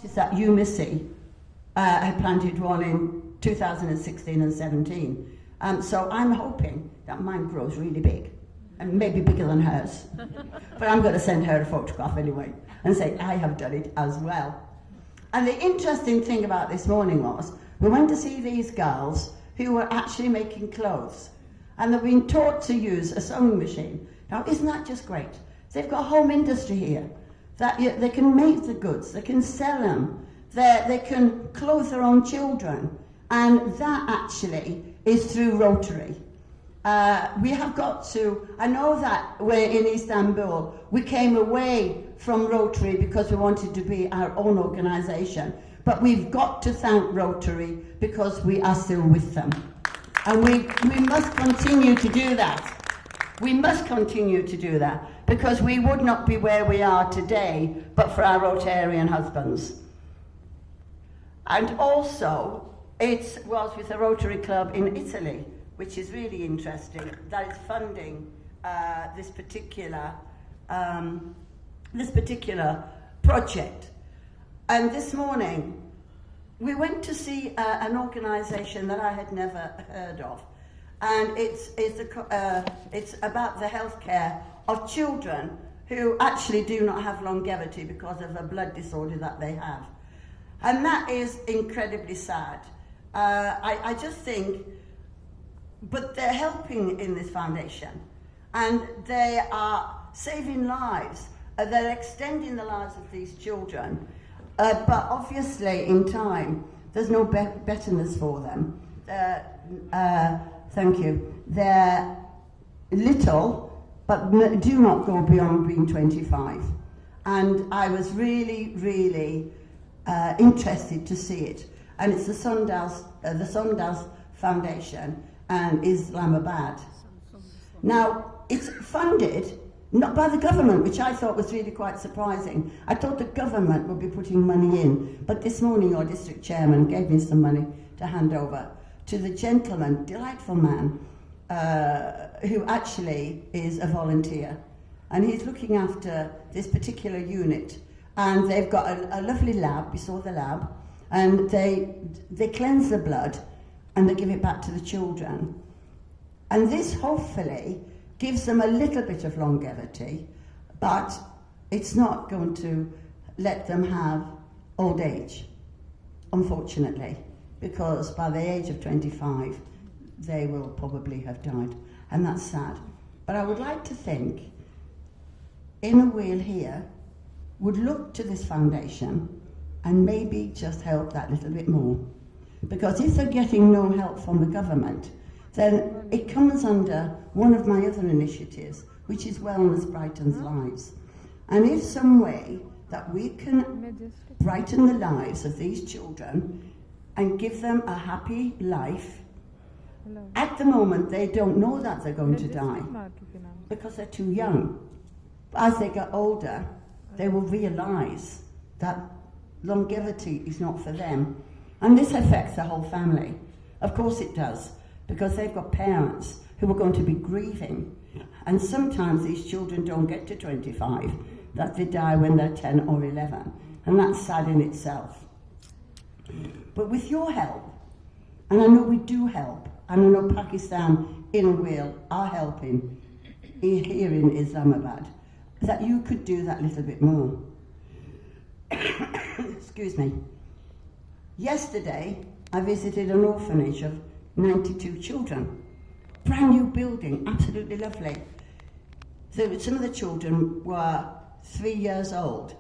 noticed that UMissy had planted one in 2016 and 17. So I'm hoping that mine grows really big, and maybe bigger than hers. But I'm going to send her a photograph anyway and say, I have done it as well. And the interesting thing about this morning was, we went to see these girls who were actually making clothes. And they've been taught to use a sewing machine. Now, isn't that just great? They've got a home industry here. That they can make the goods, they can sell them, they can clothe their own children. And that actually is through Rotary. We have got to, I know that we're in Istanbul, we came away from Rotary because we wanted to be our own organisation. But we've got to thank Rotary because we are still with them. And we must continue to do that. We must continue to do that because we would not be where we are today but for our Rotarian husbands. And also, it was with a Rotary Club in Italy, which is really interesting, that is funding this particular project. And this morning, we went to see an organisation that I had never heard of, and it's about the healthcare of children who actually do not have longevity because of a blood disorder that they have. And that is incredibly sad. I just think, but they're helping in this foundation, and they are saving lives. They're extending the lives of these children. But obviously, in time, there's no betterness for them. Thank you. They're little, but do not go beyond being 25. And I was really, really interested to see it. And it's the Sundas Foundation and Islamabad. Now, it's funded not by the government, which I thought was really quite surprising. I thought the government would be putting money in, but this morning your district chairman gave me some money to hand over to the gentleman, delightful man, who actually is a volunteer. And he's looking after this particular unit. And they've got a lovely lab, we saw the lab, and they cleanse the blood and they give it back to the children. And this hopefully gives them a little bit of longevity, but it's not going to let them have old age, unfortunately, because by the age of 25, they will probably have died, and that's sad. But I would like to think Inner Wheel here would look to this foundation and maybe just help that little bit more. Because if they're getting no help from the government, then it comes under one of my other initiatives, which is Wellness Brightens Lives. And if some way that we can brighten the lives of these children and give them a happy life, at the moment they don't know that they're going to die because they're too young. But as they get older, they will realise that longevity is not for them. And this affects the whole family. Of course it does, because they've got parents who are going to be grieving. And sometimes these children don't get to 25, that they die when they're 10 or 11. And that's sad in itself. But with your help, and I know we do help, and I know Pakistan Inner Wheel are helping here in Islamabad, that you could do that little bit more. Excuse me. Yesterday, I visited an orphanage of 92 children. Brand new building, absolutely lovely. So some of the children were 3 years old,